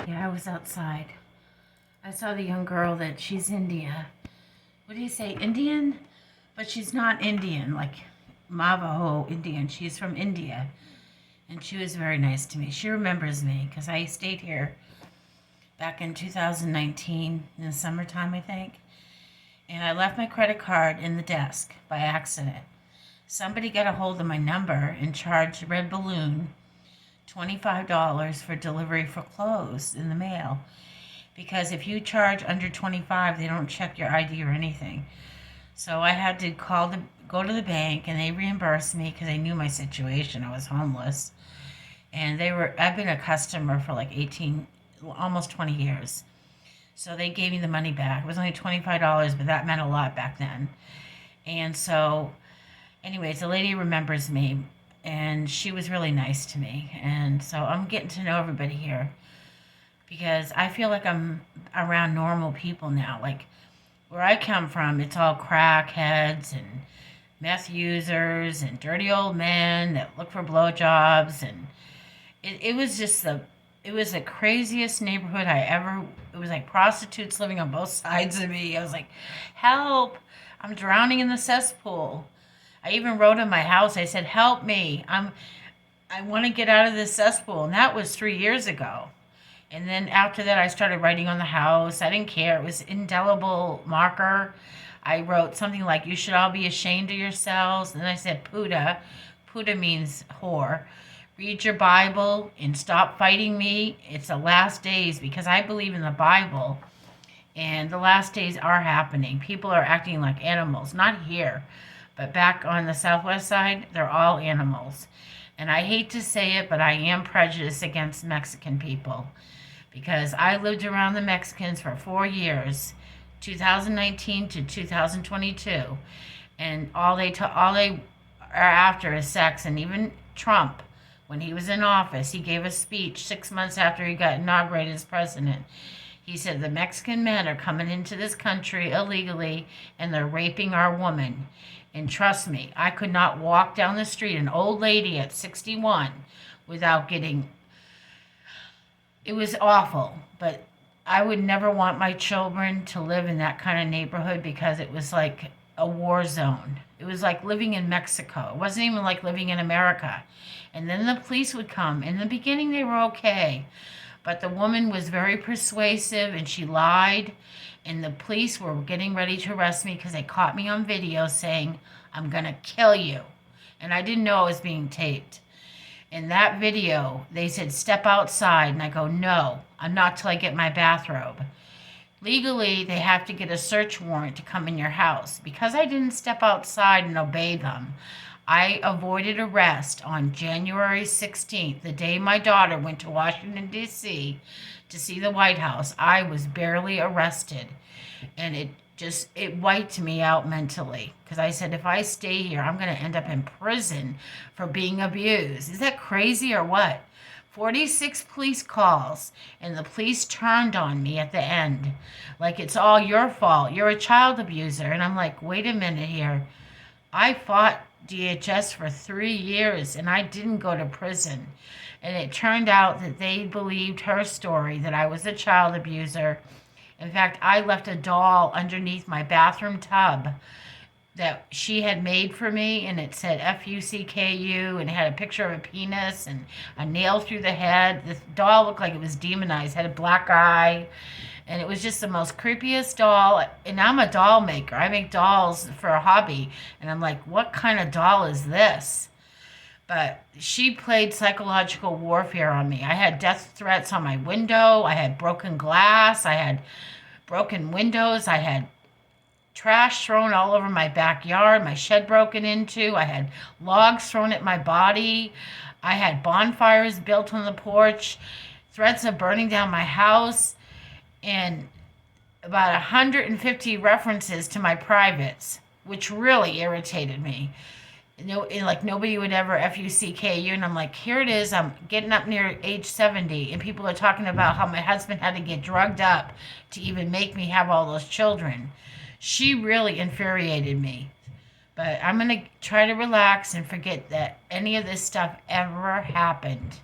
Yeah, I was outside. I saw the young girl that she's India. What do you say, Indian? But she's not Indian, like Navajo Indian. She's from India. And she was very nice to me. She remembers me because I stayed here back in 2019 in the summertime, I think. And I left my credit card in the desk by accident. Somebody got a hold of my number and charged Red Balloon $25 for delivery for clothes in the mail. Because if you charge under 25, they don't check your ID or anything. So I had to go to the bank, and they reimbursed me because they knew my situation. I was homeless, and I've been a customer for like 18, almost 20 years. So they gave me the money back. It was only $25, but that meant a lot back then. And so, anyways, the lady remembers me, and she was really nice to me. And so I'm getting to know everybody here because I feel like I'm around normal people now. Like where I come from, it's all crackheads and meth users and dirty old men that look for blowjobs, and it was just it was the craziest neighborhood it was like prostitutes living on both sides of me. I was like, help, I'm drowning in the cesspool. I even wrote in my house, I said, help me, I want to get out of this cesspool. And that was 3 years ago. And then after that, I started writing on the house. I didn't care. It was indelible marker. I wrote something like, you should all be ashamed of yourselves. And then I said, Puda. Puda means whore. Read your Bible and stop fighting me. It's the last days, because I believe in the Bible. And the last days are happening. People are acting like animals. Not here, but back on the southwest side, they're all animals. And I hate to say it, but I am prejudiced against Mexican people, because I lived around the Mexicans for 4 years, 2019 to 2022, and all they are after is sex. And even Trump, when he was in office, he gave a speech 6 months after he got inaugurated as president. He said, the Mexican men are coming into this country illegally, and they're raping our women. And trust me, I could not walk down the street, an old lady at 61, without getting... It was awful, but I would never want my children to live in that kind of neighborhood, because it was like a war zone. It was like living in Mexico. It wasn't even like living in America. And then the police would come. In the beginning, they were okay, but the woman was very persuasive, and she lied, and the police were getting ready to arrest me because they caught me on video saying, I'm going to kill you. And I didn't know it was being taped. In that video, they said, step outside. And I go, no, I'm not till I get my bathrobe. Legally, they have to get a search warrant to come in your house. Because I didn't step outside and obey them, I avoided arrest on January 16th, the day my daughter went to Washington, D.C. to see the White House. I was barely arrested. And it wiped me out mentally, because I said, if I stay here, I'm going to end up in prison for being abused. Is that crazy or what? 46 police calls, and the police turned on me at the end. Like, it's all your fault. You're a child abuser. And I'm like, wait a minute here. I fought DHS for 3 years, and I didn't go to prison. And it turned out that they believed her story, that I was a child abuser. In fact, I left a doll underneath my bathroom tub that she had made for me, and it said Fucku, and it had a picture of a penis and a nail through the head. The doll looked like it was demonized, had a black eye, and it was just the most creepiest doll. And I'm a doll maker. I make dolls for a hobby, and I'm like, what kind of doll is this? But she played psychological warfare on me. I had death threats on my window. I had broken glass. I had broken windows. I had trash thrown all over my backyard, my shed broken into. I had logs thrown at my body. I had bonfires built on the porch, threats of burning down my house, and about 150 references to my privates, which really irritated me. Like nobody would ever Fucku, and I'm like, here it is, I'm getting up near age 70, and people are talking about how my husband had to get drugged up to even make me have all those children. She really infuriated me. But I'm going to try to relax and forget that any of this stuff ever happened.